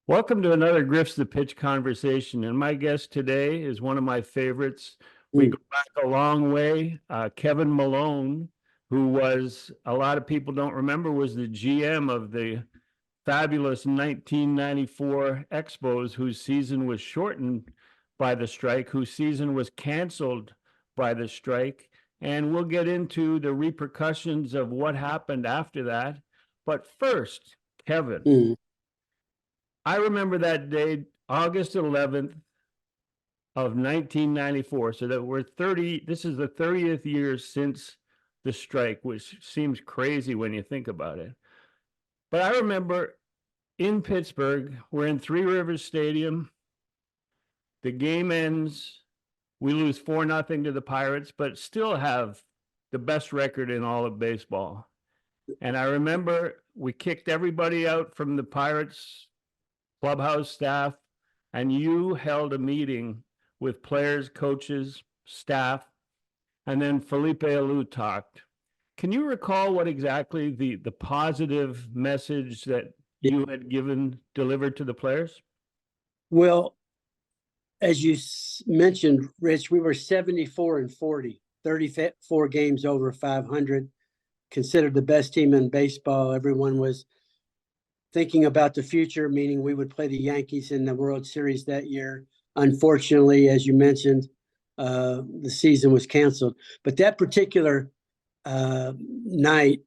Welcome to another Griff's the Pitch conversation. And my guest today is one of my favorites. We go back a long way. Kevin Malone, who was, a lot of people don't remember, was the GM of the fabulous 1994 Expos, whose season was shortened by the strike, whose season was canceled by the strike. And we'll get into the repercussions of what happened after that. But first, Kevin. I remember that day, August 11th of 1994. So that this is the 30th year since the strike, which seems crazy when you think about it. But I remember in Pittsburgh, we're in Three Rivers Stadium. The game ends. We lose 4-0 to the Pirates, but still have the best record in all of baseball. And I remember we kicked everybody out from the Pirates clubhouse staff, and you held a meeting with players, coaches, staff, and then Felipe Alou talked. Can you recall what exactly the positive message that you had delivered to the players? Well, as you mentioned, Rich, we were 74-40, 34 games over 500, considered the best team in baseball. Everyone was thinking about the future, meaning we would play the Yankees in the World Series that year. Unfortunately, as you mentioned, the season was canceled. But that particular night,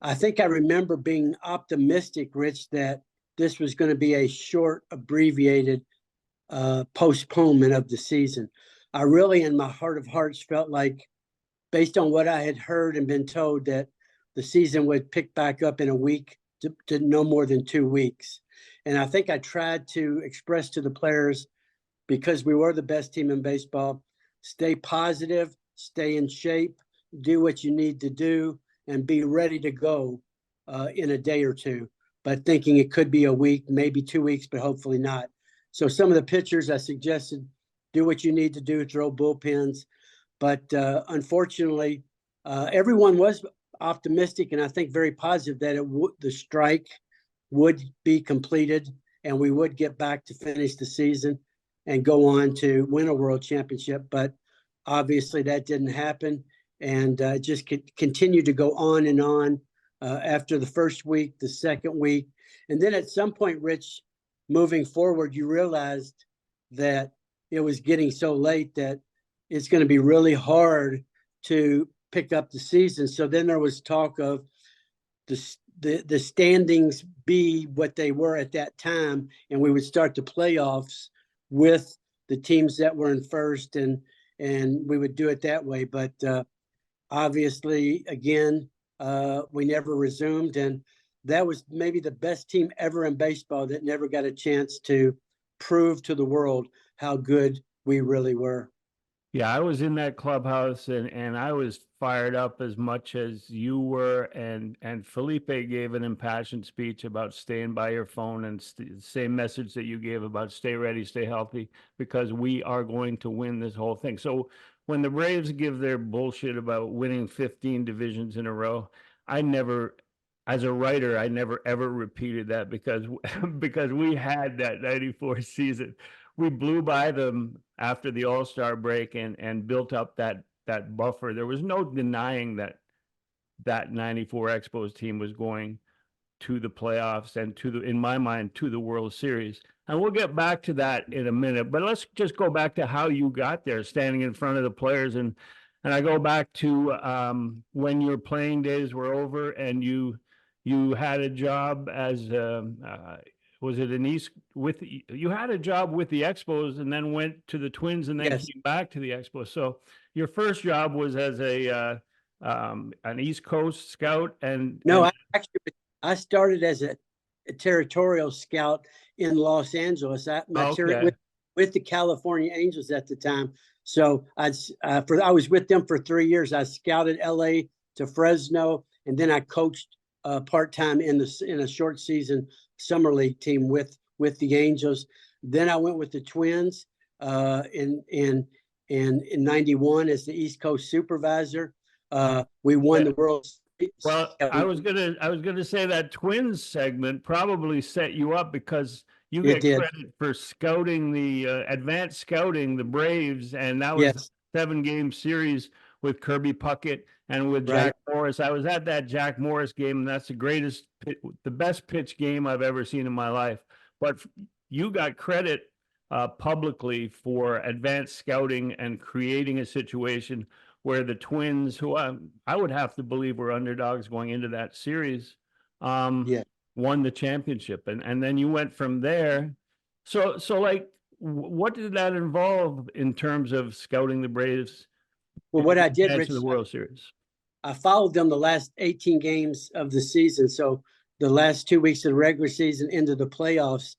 I think I remember being optimistic, Rich, that this was going to be a short, abbreviated postponement of the season. I really, in my heart of hearts, felt like, based on what I had heard and been told, that the season would pick back up in a week to no more than 2 weeks. And I think I tried to express to the players, because we were the best team in baseball, stay positive, stay in shape, do what you need to do, and be ready to go in a day or two. But thinking it could be a week, maybe 2 weeks, but hopefully not. So some of the pitchers, I suggested, do what you need to do, throw bullpens. But unfortunately, everyone was optimistic and I think very positive that the strike would be completed and we would get back to finish the season and go on to win a world championship. But obviously that didn't happen, and just continued to go on and on after the first week, the second week. And then at some point, Rich, moving forward, you realized that it was getting so late that it's going to be really hard to pick up the season. So then there was talk of the standings be what they were at that time, and we would start the playoffs with the teams that were in first, and we would do it that way. But obviously, again, we never resumed, and that was maybe the best team ever in baseball that never got a chance to prove to the world how good we really were. Yeah, I was in that clubhouse and I was fired up as much as you were. And Felipe gave an impassioned speech about staying by your phone, and the same message that you gave about stay ready, stay healthy, because we are going to win this whole thing. So when the Braves give their bullshit about winning 15 divisions in a row, as a writer, I never ever repeated that because we had that 94 season. We blew by them after the All-Star break and built up that buffer. There was no denying that 94 Expos team was going to the playoffs and in my mind, to the World Series. And we'll get back to that in a minute, but let's just go back to how you got there, standing in front of the players. And I go back to when your playing days were over and you had a job as was it you had a job with the Expos and then went to the Twins and then Yes. came back to the Expos. So your first job was as an East Coast scout. No, I started as a territorial scout in Los Angeles. With the California Angels at the time. So I was with them for 3 years. I scouted LA to Fresno, and then I coached part-time in a short season summer league team with the Angels. Then I went with the Twins in 91 as the East Coast supervisor. We won the World Well, I was gonna say that Twins segment probably set you up because you It get did. credit for scouting the advanced scouting the Braves, and that was the Yes, 7-game series with Kirby Puckett and with right. Jack Morris. I was at that Jack Morris game, and that's the best pitch game I've ever seen in my life. But you got credit publicly for advanced scouting and creating a situation where the Twins, who I would have to believe were underdogs going into that series, Yeah. won the championship, and then you went from there. So like, what did that involve in terms of scouting the Braves Well, in what I did, advance of Rich, the World Series? I followed them the last 18 games of the season. So the last 2 weeks of the regular season into the playoffs,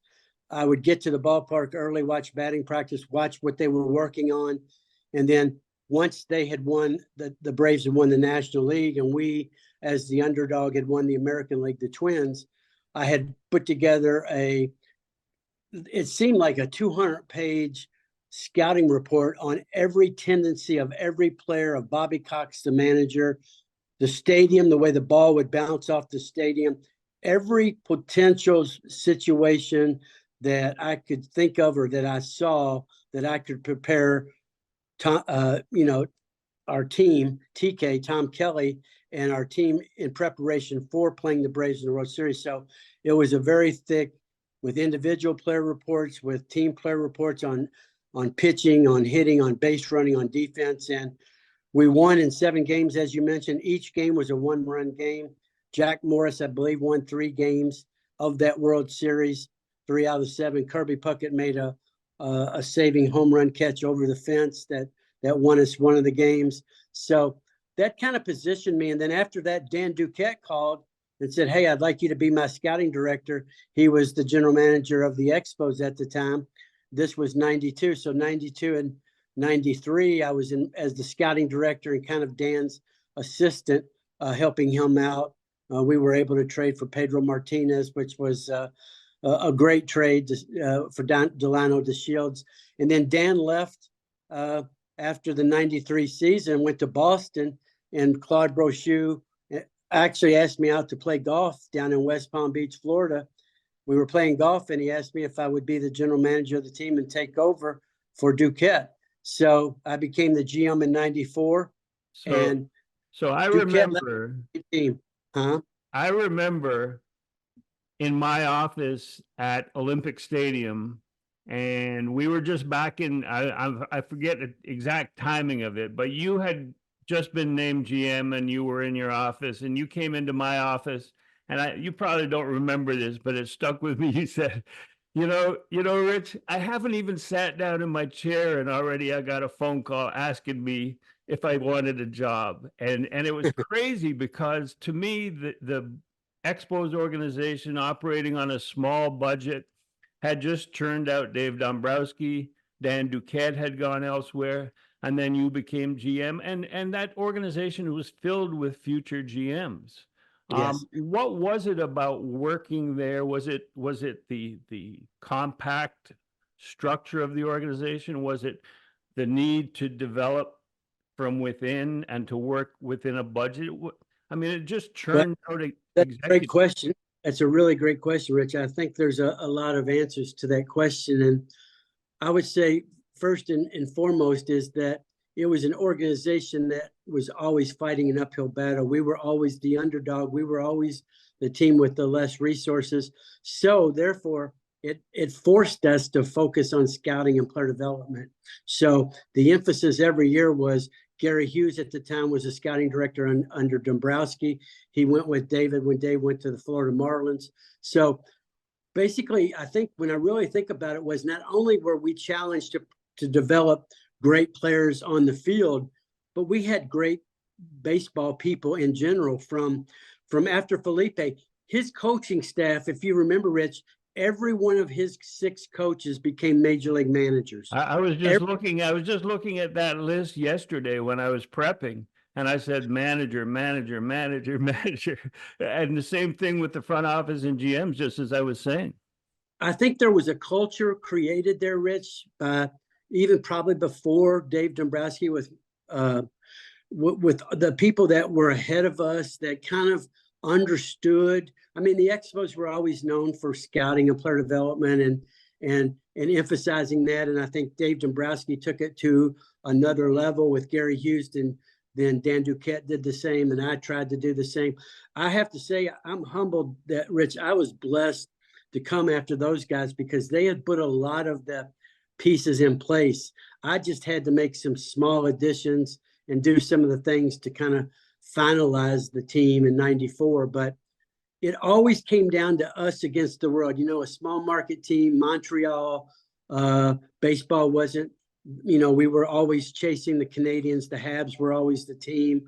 I would get to the ballpark early, watch batting practice, watch what they were working on. And then once they had won, the Braves had won the National League, and we, as the underdog, had won the American League, the Twins, I had put together it seemed like a 200-page scouting report on every tendency of every player, of Bobby Cox, the manager, the stadium, the way the ball would bounce off the stadium, every potential situation that I could think of or that I saw that I could prepare, our team, TK, Tom Kelly, and our team in preparation for playing the Braves in the World Series. So it was a very thick, with individual player reports, with team player reports on pitching, on hitting, on base running, on defense. And we won in 7 games, as you mentioned. Each game was a 1-run game. Jack Morris, I believe, won 3 games of that World Series, 3 out of 7. Kirby Puckett made a saving home run catch over the fence that won us one of the games. So that kind of positioned me. And then after that, Dan Duquette called and said, "Hey, I'd like you to be my scouting director." He was the general manager of the Expos at the time. This was 92. So 92 and 93, I was in as the scouting director and kind of Dan's assistant, helping him out. We were able to trade for Pedro Martinez, which was a great trade for Delano DeShields. And then Dan left after the 93 season, went to Boston, and Claude Brochu actually asked me out to play golf down in West Palm Beach, Florida. We were playing golf, and he asked me if I would be the general manager of the team and take over for Duquette. So I became the GM in 94. And so I Duquette left remember, the team. Huh? I remember in my office at Olympic Stadium, and we were just back in, I forget the exact timing of it, but you had just been named GM and you were in your office, and you came into my office, and you probably don't remember this, but it stuck with me. You said, Rich, I haven't even sat down in my chair and already I got a phone call asking me if I wanted a job. And it was crazy because to me, the Expos organization, operating on a small budget, had just turned out Dave Dombrowski. Dan Duquette had gone elsewhere, and then you became GM, and that organization was filled with future GMs. Yes. What was it about working there? Was it the compact structure of the organization? Was it the need to develop from within and to work within a budget? I mean, it just churned out That's a great question. That's a really great question, Rich. I think there's a lot of answers to that question. And I would say first and foremost is that it was an organization that was always fighting an uphill battle. We were always the underdog. We were always the team with the less resources. So therefore, it forced us to focus on scouting and player development. So the emphasis every year was Gary Hughes at the time was a scouting director under Dombrowski. He went with David when Dave went to the Florida Marlins. So basically, I think when I really think about it, was not only were we challenged to develop great players on the field, but we had great baseball people in general. From after Felipe, his coaching staff, if you remember, Rich, every one of his 6 coaches became major league managers. I was just looking at that list yesterday when I was prepping, and I said manager, manager, manager, manager. And the same thing with the front office and GMs, just as I was saying. I think there was a culture created there, Rich, even probably before Dave Dombrowski, with with the people that were ahead of us that kind of understood. I mean, the Expos were always known for scouting and player development and emphasizing that. And I think Dave Dombrowski took it to another level with Gary Houston. Then Dan Duquette did the same, and I tried to do the same. I have to say, I'm humbled that, Rich, I was blessed to come after those guys because they had put a lot of the pieces in place. I just had to make some small additions and do some of the things to kind of finalize the team in '94. But it always came down to us against the world. You know, a small market team, Montreal, baseball wasn't, you know, we were always chasing the Canadians. The Habs were always the team.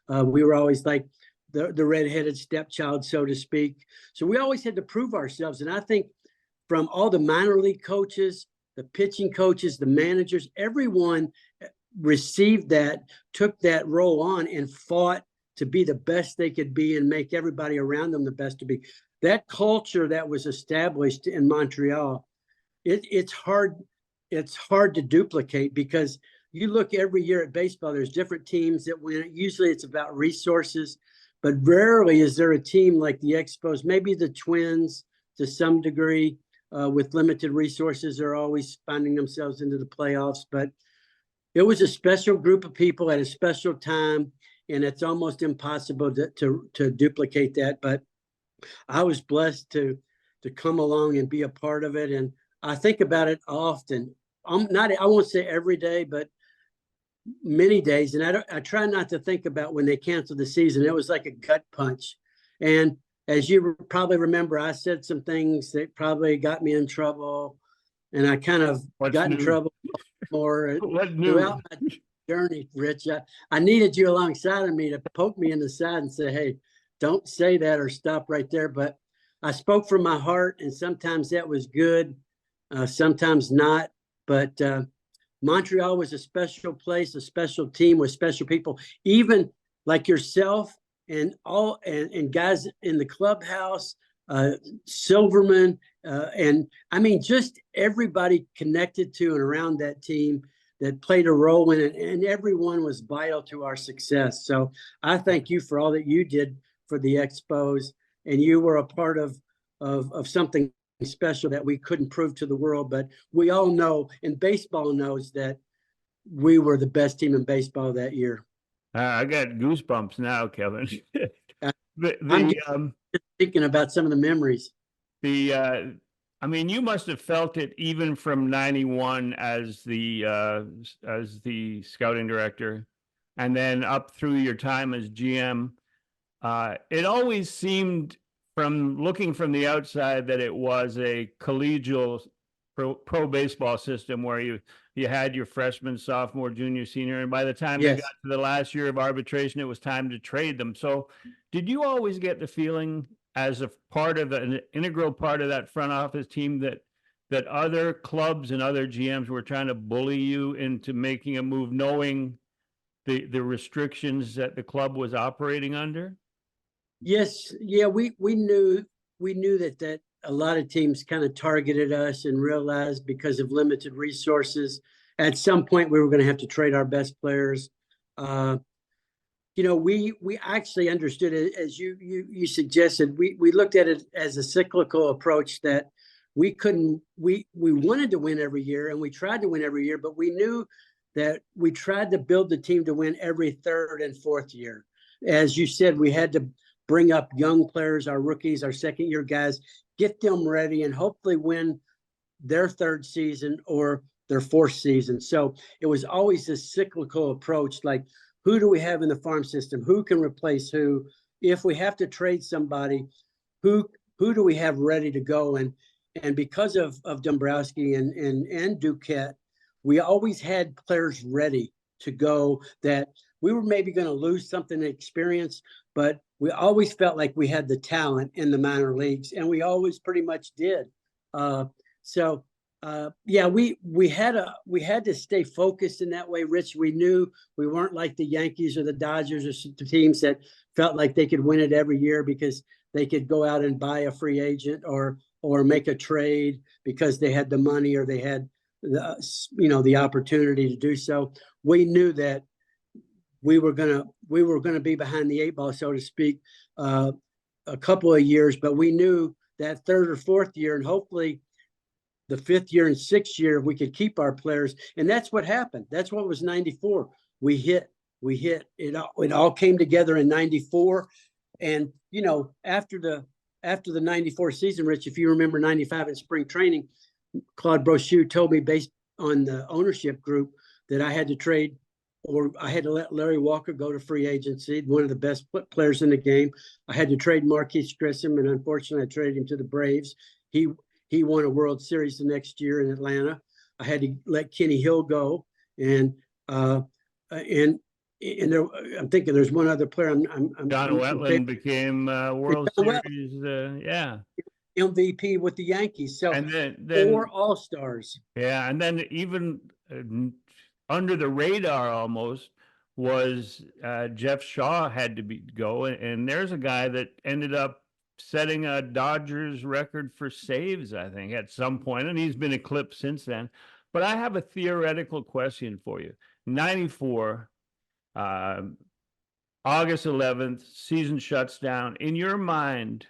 We were always like the redheaded stepchild, so to speak. So we always had to prove ourselves. And I think from all the minor league coaches, the pitching coaches, the managers, everyone received that, took that role on and fought to be the best they could be and make everybody around them the best to be. That culture that was established in Montreal, it's hard to duplicate because you look every year at baseball, there's different teams that win. Usually it's about resources, but rarely is there a team like the Expos, maybe the Twins to some degree, with limited resources are always finding themselves into the playoffs. But it was a special group of people at a special time, and it's almost impossible to duplicate that. But I was blessed to come along and be a part of it. And I think about it often. I won't say every day, but many days. And I try not to think about when they canceled the season. It was like a gut punch. And as you probably remember, I said some things that probably got me in trouble, and I kind of got in trouble more throughout my journey, Rich. I needed you alongside of me to poke me in the side and say, hey, don't say that or stop right there. But I spoke from my heart, and sometimes that was good, sometimes not. But Montreal was a special place, a special team with special people, even like yourself and all and guys in the clubhouse, Silverman, and I mean, just everybody connected to and around that team that played a role in it, and everyone was vital to our success. So I thank you for all that you did for the Expos, and you were a part of something special that we couldn't prove to the world, but we all know, and baseball knows, that we were the best team in baseball that year. I got goosebumps now, Kevin. I'm just thinking about some of the memories. I mean, you must have felt it even from '91 as the scouting director, and then up through your time as GM. It always seemed, from looking from the outside, that it was a collegial pro baseball system where you had your freshman, sophomore, junior, senior, and by the time they got to the last year of arbitration, it was time to trade them. So did you always get the feeling, as a part of an integral part of that front office team, that other clubs and other GMs were trying to bully you into making a move, knowing the restrictions that the club was operating under? Yes. Yeah, we knew that a lot of teams kind of targeted us and realized, because of limited resources, at some point we were going to have to trade our best players. You know, we actually understood it, as you suggested. We looked at it as a cyclical approach, that we wanted to win every year, and we tried to win every year, but we knew that we tried to build the team to win every third and fourth year. As you said, we had to bring up young players, our rookies, our second year guys, get them ready, and hopefully win their third season or their fourth season. So it was always this cyclical approach, like, who do we have in the farm system? Who can replace who? If we have to trade somebody, who do we have ready to go? And because of Dombrowski and Duquette, we always had players ready to go, that we were maybe going to lose something in experience, but we always felt like we had the talent in the minor leagues, and we always pretty much did. Yeah, we had to stay focused in that way, Rich. We knew we weren't like the Yankees or the Dodgers or the teams that felt like they could win it every year because they could go out and buy a free agent or make a trade because they had the money or they had the opportunity to do so. We knew that we were gonna be behind the 8 ball, so to speak, a couple of years, but we knew that third or fourth year, and hopefully the fifth year and sixth year, we could keep our players. And that's what happened. That's what was 94. We hit it. It all came together in 94. And, you know, after the 94 season, Rich, if you remember 95 in spring training, Claude Brochu told me, based on the ownership group, that I had to trade, or I had to let Larry Walker go to free agency, one of the best players in the game. I had to trade Marquise Grissom, and unfortunately I traded him to the Braves. He won a World Series the next year in Atlanta. I had to let Kenny Hill go, and there, I'm thinking there's one other player. John Wetland became World John Series, yeah, MVP with the Yankees. So and then 4 All-Stars. Yeah, and then even under the radar almost was Jeff Shaw had to go, and there's a guy that ended up setting a Dodgers record for saves, I think, at some point, and he's been eclipsed since then. But I have a theoretical question for you. 94, August 11th, season shuts down. In your mind,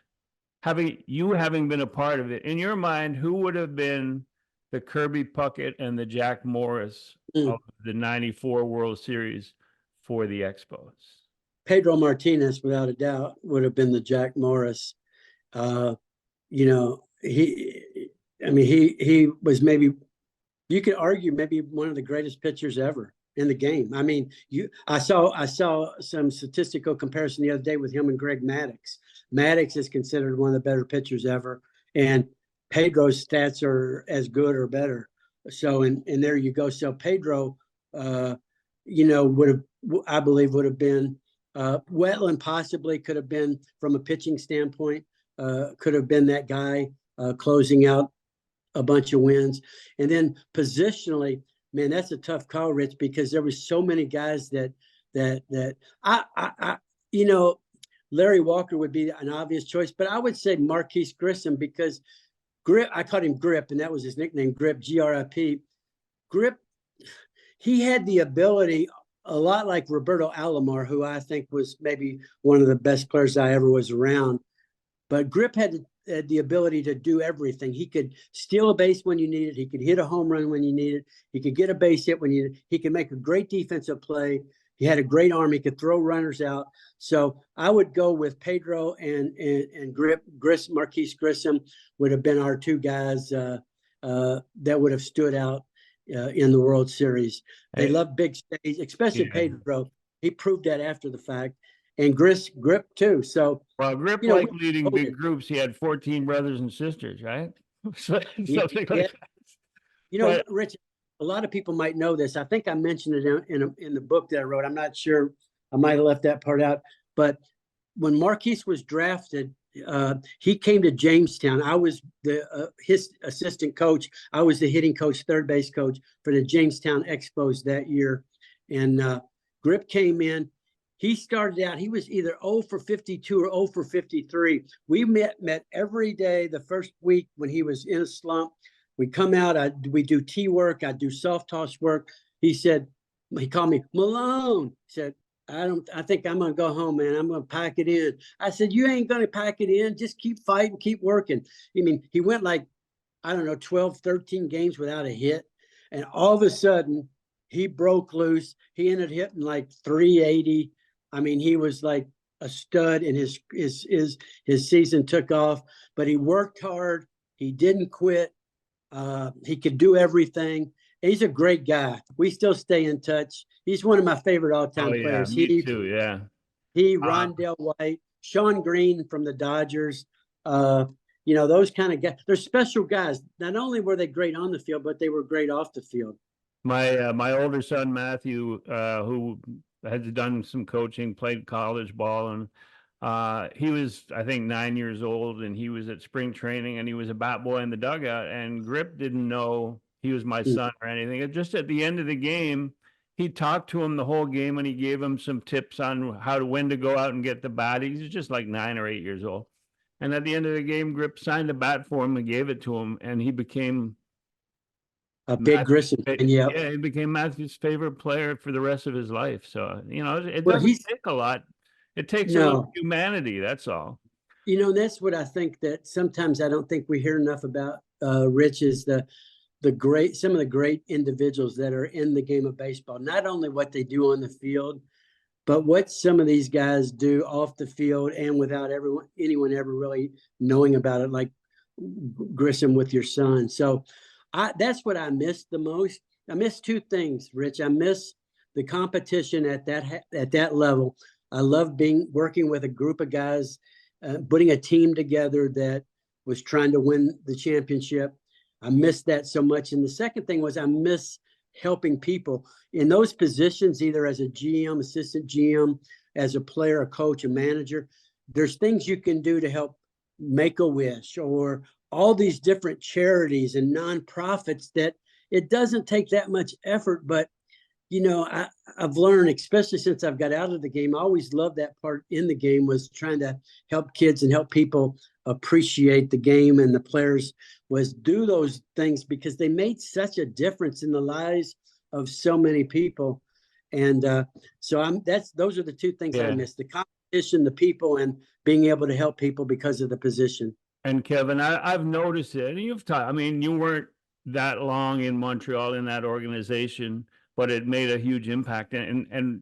having been a part of it, in your mind, who would have been the Kirby Puckett and the Jack Morris of the 94 World Series for the Expos? Pedro Martinez, without a doubt, would have been the Jack Morris. You know, he was, maybe you could argue, maybe one of the greatest pitchers ever in the game. I mean, I saw some statistical comparison the other day with him and Greg Maddux. Maddux is considered one of the better pitchers ever, and Pedro's stats are as good or better. So, and there you go. So Pedro, you know, I believe would have been, Wetland possibly could have been, from a pitching standpoint, could have been that guy closing out a bunch of wins. And then positionally, man, that's a tough call, Rich, because there was so many guys that I you know, Larry Walker would be an obvious choice, but I would say Marquise Grissom, because Grip, I called him Grip, and that was his nickname, Grip, G-R-I-P. Grip, he had the ability, a lot like Roberto Alomar, who I think was maybe one of the best players I ever was around. But Grip had the ability to do everything. He could steal a base when you needed. He could hit a home run when you needed. He could get a base hit when you needed. He could make a great defensive play. He had a great arm. He could throw runners out. So I would go with Pedro and Marquise Grissom would have been our two guys that would have stood out in the World Series. They love big stage, especially Pedro. He proved that after the fact. And Grip too. So, well, Grip, you know, like leading big groups, he had 14 brothers and sisters, right? Something like that. You know, Rich, a lot of people might know this. I think I mentioned it in the book that I wrote. I'm not sure. I might have left that part out. But when Marquise was drafted, he came to Jamestown. I was his assistant coach. I was the hitting coach, third base coach for the Jamestown Expos that year. And Grip came in. He started out, he was either 0 for 52 or 0 for 53. We met every day the first week when he was in a slump. We come out, we do tee work, I do soft toss work. He called me Malone. He said, I think I'm gonna go home, man. I'm gonna pack it in. I said, you ain't gonna pack it in, just keep fighting, keep working. I mean, he went like, I don't know, 12, 13 games without a hit. And all of a sudden, he broke loose. He ended hitting like 380. I mean, he was like a stud, and his season took off. But he worked hard. He didn't quit. He could do everything. He's a great guy. We still stay in touch. He's one of my favorite all-time players. Me too. Yeah. Rondell White, Sean Green from the Dodgers. You know, those kind of guys. They're special guys. Not only were they great on the field, but they were great off the field. My older son Matthew, who had done some coaching, played college ball, and he was, I think, 9 years old, and he was at spring training, and he was a bat boy in the dugout, and Grip didn't know he was my son or anything. And just at the end of the game, he talked to him the whole game, and he gave him some tips on when to go out and get the bat. He was just like 9 or 8 years old. And at the end of the game, Grip signed a bat for him and gave it to him, and he became A big Grissom fan, yeah. Yeah, he became Matthew's favorite player for the rest of his life. So, it Well, doesn't take a lot. It takes a little no, humanity, that's all. that's what I think that sometimes I don't think we hear enough about, Rich, is some of the great individuals that are in the game of baseball. Not only what they do on the field, but what some of these guys do off the field and without anyone ever really knowing about it, like Grissom with your son. So that's what I miss the most. I miss two things, Rich. I miss the competition at that level. I love working with a group of guys, putting a team together that was trying to win the championship. I miss that so much. And the second thing was I miss helping people in those positions, either as a GM, assistant GM, as a player, a coach, a manager. There's things you can do to help Make-A-Wish or all these different charities and nonprofits that it doesn't take that much effort. But, I've learned, especially since I've got out of the game, I always loved that part in the game, was trying to help kids and help people appreciate the game and the players, was do those things because they made such a difference in the lives of so many people. And so those are the two things I Yeah. miss: the competition, the people, and being able to help people because of the position. And Kevin, I've noticed it, and you weren't that long in Montreal in that organization, but it made a huge impact. And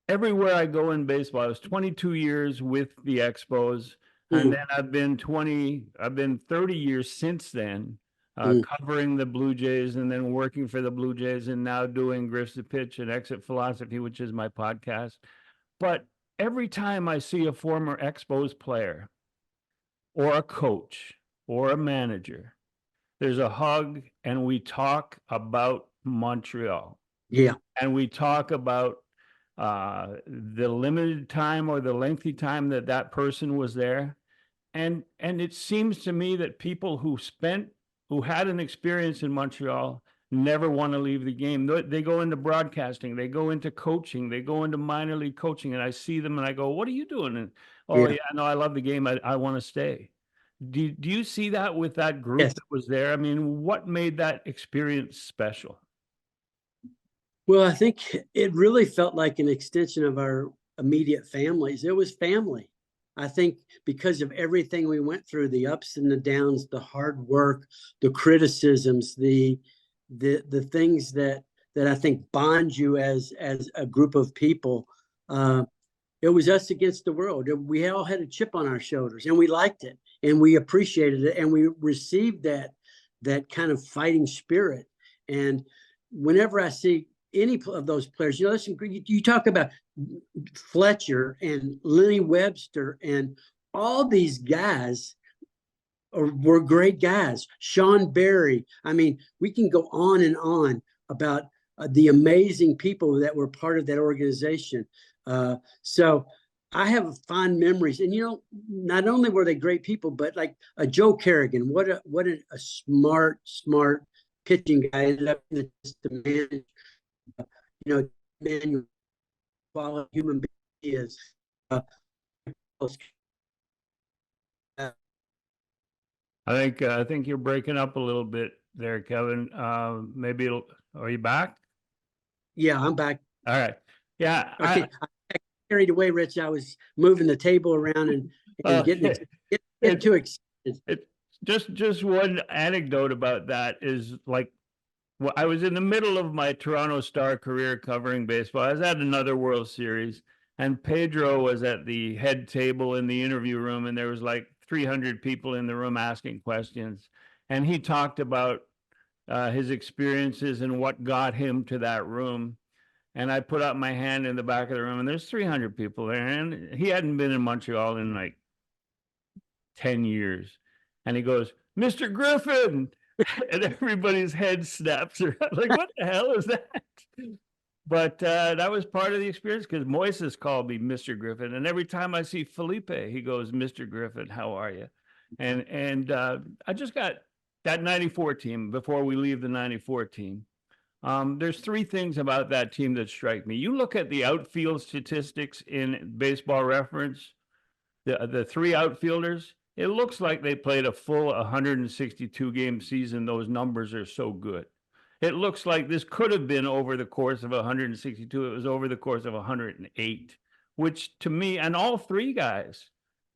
everywhere I go in baseball, I was 22 years with the Expos, and then I've been 30 years since then, covering the Blue Jays and then working for the Blue Jays and now doing Griff's the Pitch and Exit Philosophy, which is my podcast. But every time I see a former Expos player or a coach or a manager, there's a hug and we talk about Montreal. Yeah. And we talk about the limited time or the lengthy time that person was there. And it seems to me that people who had an experience in Montreal never want to leave the game. They go into broadcasting, they go into coaching, they go into minor league coaching, and I see them and I go, "What are you doing?" And, "Oh yeah, no, I love the game. I want to stay." Do you see that with that group Yes. that was there? I mean, what made that experience special? Well, I think it really felt like an extension of our immediate families. It was family. I think because of everything we went through, the ups and the downs, the hard work, the criticisms, the things that I think bond you as a group of people. It was us against the world. We all had a chip on our shoulders, and we liked it, and we appreciated it, and we received that kind of fighting spirit. And whenever I see any of those players, listen, you talk about Fletcher and Lenny Webster and all these guys were great guys. Sean Berry. I mean, we can go on and on about the amazing people that were part of that organization. So I have fond memories, and not only were they great people, but like Joe Kerrigan, what a smart pitching guy. Ended up in the manage, man, quality human being is. I think you're breaking up a little bit there, Kevin. Are you back? Yeah, I'm back. All right. Yeah. Okay, I carried away, Rich. I was moving the table around and getting too excited. Just one anecdote about that is like, well, I was in the middle of my Toronto Star career covering baseball. I was at another World Series, and Pedro was at the head table in the interview room, and there was like 300 people in the room asking questions. And he talked about his experiences and what got him to that room. And I put up my hand in the back of the room, and there's 300 people there. And he hadn't been in Montreal in like 10 years. And he goes, "Mr. Griffin." And everybody's head snaps around. Like, what the hell is that? But that was part of the experience because Moises called me Mr. Griffin. And every time I see Felipe, he goes, "Mr. Griffin, how are you?" And I just got that 94 team before we leave the 94 team. There's three things about that team that strike me. You look at the outfield statistics in Baseball Reference, the three outfielders, it looks like they played a full 162 game season. Those numbers are so good. it looks like this could have been over the course of 162. It was over the course of 108, which to me, and all three guys,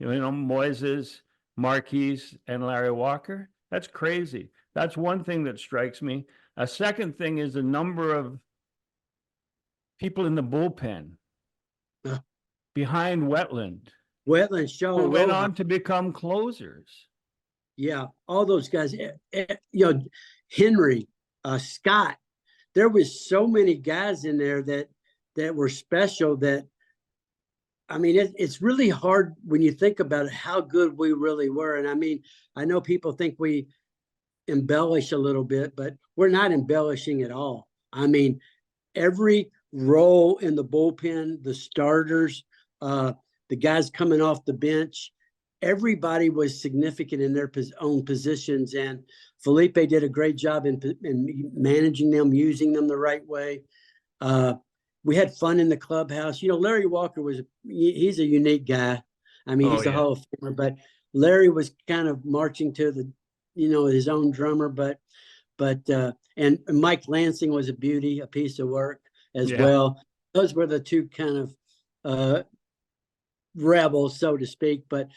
Moises, Marquise, and Larry Walker, that's crazy. That's one thing that strikes me. A second thing is the number of people in the bullpen Uh, behind Wetland Wetland, Shaw, who went Rojas. on to become closers. Yeah, all those guys. Henry, Scott. There was so many guys in there that were special. That I mean, it's really hard when you think about it, how good we really were. And I mean, I know people think we embellish a little bit, but we're not embellishing at all. I mean, every role in the bullpen, the starters, the guys coming off the bench, everybody was significant in their own positions. And Felipe did a great job in managing them, using them the right way. We had fun in the clubhouse. Larry Walker he's a unique guy. I mean, he's a Hall of Famer, but Larry was kind of marching to his own drummer, but and Mike Lansing was a beauty, a piece of work as well. Those were the two kind of rebels, so to speak. But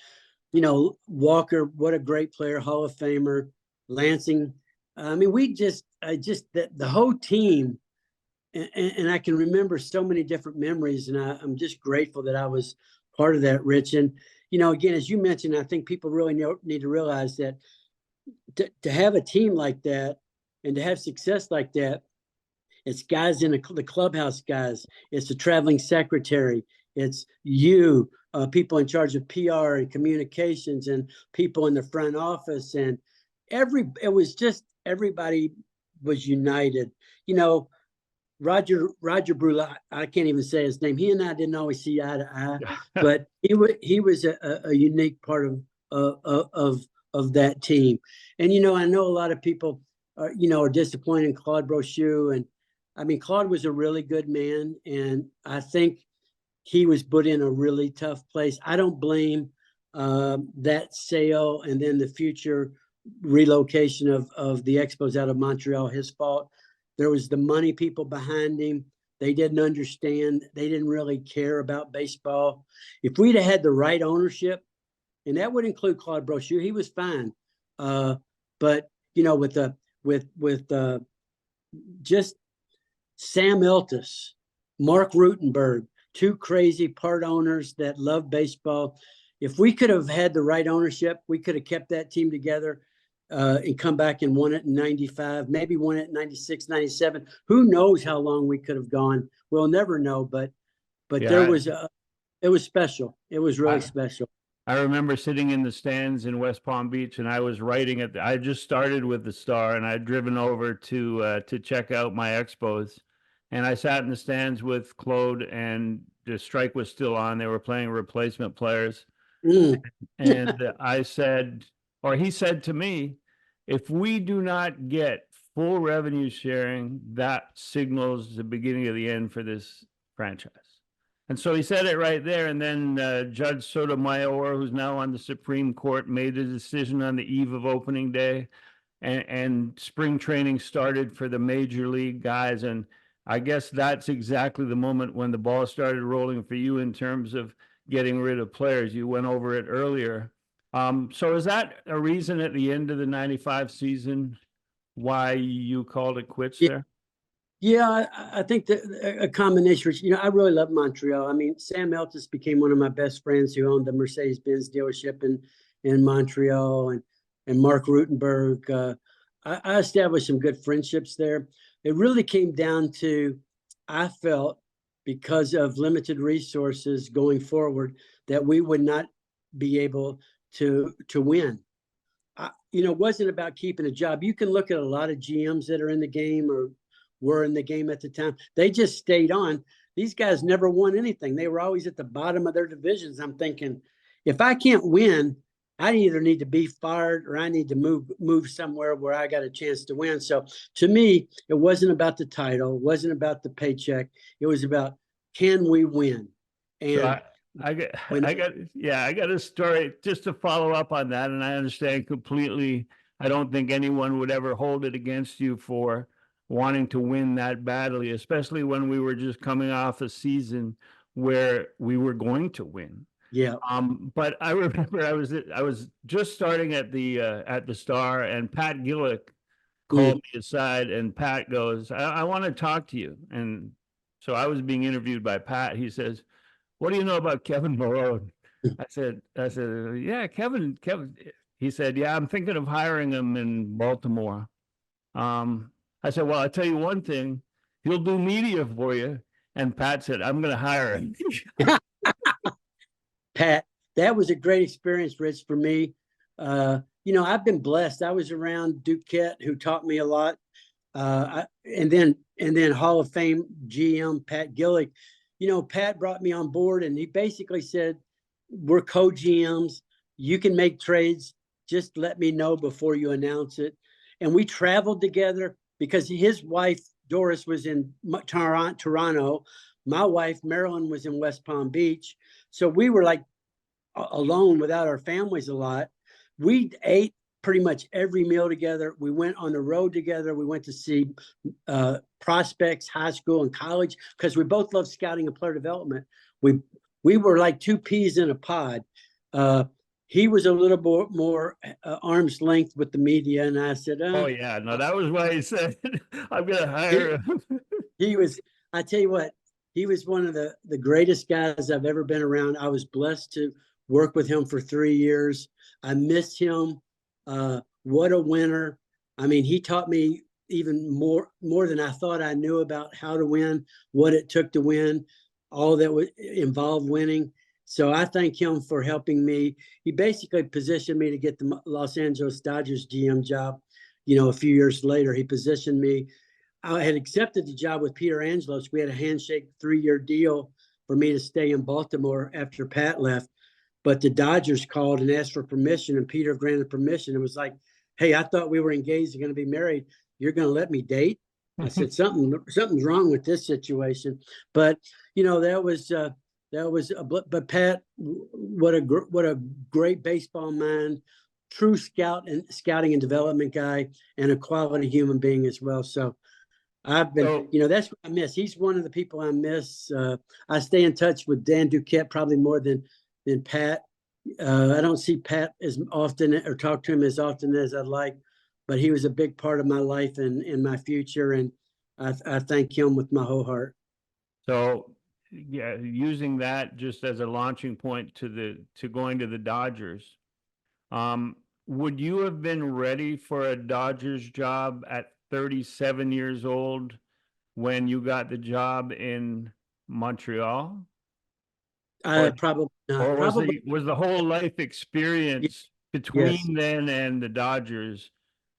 Walker, what a great player, Hall of Famer. Lansing, I mean, the whole team, and I can remember so many different memories, and I'm just grateful that I was part of that, Rich. And again, as you mentioned, I think people really need to realize that to have a team like that and to have success like that, it's guys in the clubhouse guys, it's the traveling secretary, it's you, people in charge of PR and communications, and people in the front office, and it was just everybody was united. Roger Brulot, I can't even say his name. He and I didn't always see eye to eye, but he was a unique part of that team. And I know a lot of people are disappointed in Claude Brochu, and I mean, Claude was a really good man, and I think he was put in a really tough place. I don't blame that sale and then the future relocation of the Expos out of Montreal his fault. There was the money people behind him. They didn't understand. They didn't really care about baseball. If we'd have had the right ownership, and that would include Claude Brochu, he was fine. But with just Sam Eltis, Mark Rutenberg, two crazy part owners that love baseball. If we could have had the right ownership, we could have kept that team together and come back and won it in 95, maybe won it in 96, 97. Who knows how long we could have gone? We'll never know, but it was special. It was really special. I remember sitting in the stands in West Palm Beach, and I was writing it. I just started with the Star, and I'd driven over to check out my Expos, and I sat in the stands with Claude, and the strike was still on. They were playing replacement players, and I said, or he said to me, if we do not get full revenue sharing, that signals the beginning of the end for this franchise. And so he said it right there. And then Judge Sotomayor, who's now on the Supreme Court, made a decision on the eve of opening day, and spring training started for the major league guys. And I guess that's exactly the moment when the ball started rolling for you in terms of getting rid of players. You went over it earlier. So is that a reason at the end of the 95 season why you called it quits there? Yeah, I think that a combination. I really love Montreal. I mean, Sam Eltis became one of my best friends, who owned the Mercedes-Benz dealership in Montreal, and Mark Rutenberg. I established some good friendships there. It really came down to, I felt, because of limited resources going forward, that we would not be able to win. It wasn't about keeping a job. You can look at a lot of GMs that are in the game or were in the game at the time. They just stayed on. These guys never won anything. They were always at the bottom of their divisions. I'm thinking, if I can't win, I either need to be fired or I need to move somewhere where I got a chance to win. So to me, it wasn't about the title. It wasn't about the paycheck. It was about, can we win? And so I got a story just to follow up on that. And I understand completely. I don't think anyone would ever hold it against you for wanting to win that badly, especially when we were just coming off a season where we were going to win. Yeah. But I remember I was just starting at the Star, and Pat Gillick called me aside, and Pat goes, I want to talk to you. And so I was being interviewed by Pat. He says, what do you know about Kevin Malone? I said, yeah, Kevin. He said, yeah, I'm thinking of hiring him in Baltimore. I said, well, I'll tell you one thing, he'll do media for you. And Pat said, I'm going to hire him. Pat, that was a great experience, Rich, for me. I've been blessed. I was around Duquette, who taught me a lot. And then Hall of Fame GM Pat Gillick. Pat brought me on board, and he basically said, we're co-GMs. You can make trades. Just let me know before you announce it. And we traveled together because his wife, Doris, was in Toronto. My wife, Marilyn, was in West Palm Beach. So we were like alone without our families a lot. We ate pretty much every meal together. We went on the road together. We went to see prospects, high school and college, because we both love scouting and player development. We were like two peas in a pod. He was a little more arm's length with the media, and I said, oh yeah, no, that was why he said, I'm going to hire him. I tell you what, he was one of the greatest guys I've ever been around. I was blessed to work with him for 3 years. I miss him. What a winner. I mean, he taught me even more than I thought I knew about how to win, what it took to win, all that would involve winning. So I thank him for helping me. He basically positioned me to get the Los Angeles Dodgers GM job. A few years later, he positioned me. I had accepted the job with Peter Angelos. We had a handshake 3-year deal for me to stay in Baltimore after Pat left. But the Dodgers called and asked for permission, and Peter granted permission. It was like, hey, I thought we were engaged and going to be married. You're going to let me date? I said, something's wrong with this situation. But, but Pat, what a great baseball mind, true scouting and development guy, and a quality human being as well. So I've been, that's what I miss. He's one of the people I miss. I stay in touch with Dan Duquette probably more than Pat. I don't see Pat as often or talk to him as often as I'd like, but he was a big part of my life and my future. And I thank him with my whole heart. So yeah, using that just as a launching point to going to the Dodgers, would you have been ready for a Dodgers job at 37 years old when you got the job in Montreal? Probably not. Or Probably, was the whole life experience between then and the Dodgers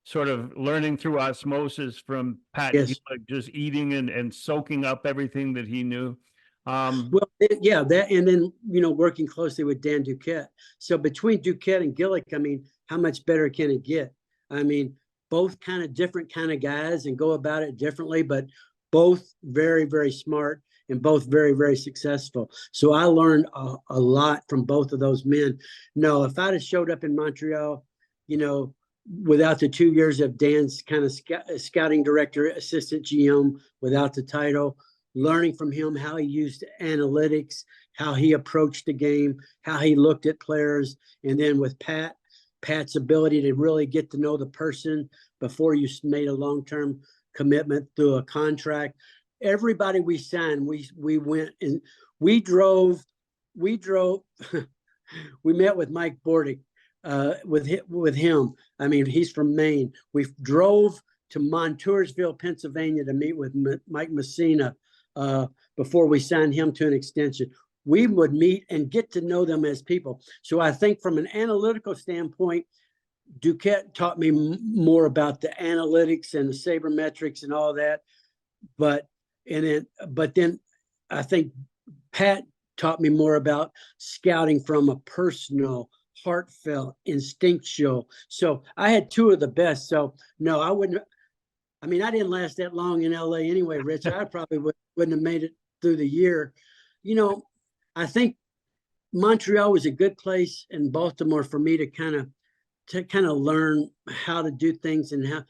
sort of learning through osmosis from Pat Gillick, just eating and soaking up everything that he knew? Well, yeah, that, and then, working closely with Dan Duquette. So between Duquette and Gillick, I mean, how much better can it get? I mean, both kind of different kind of guys and go about it differently, but both very, very smart and both very, very successful. So I learned a lot from both of those men. No, if I'd have showed up in Montreal, without the 2 years of Dan's kind of scouting director, assistant GM, without the title, learning from him how he used analytics, how he approached the game, how he looked at players, and then with Pat's ability to really get to know the person before you made a long-term commitment through a contract. Everybody we signed, we went and we drove. We met with Mike Bordick, with him. I mean, he's from Maine. We drove to Montoursville, Pennsylvania, to meet with Mike Messina before we signed him to an extension. We would meet and get to know them as people. So I think from an analytical standpoint, Duquette taught me more about the analytics and the sabermetrics and all that. But then I think Pat taught me more about scouting from a personal, heartfelt, instinctual. So I had two of the best. So no, I wouldn't. I mean, I didn't last that long in LA anyway, Rich. I probably wouldn't have made it through the year. I think Montreal was a good place, and Baltimore for me to kind of learn how to do things and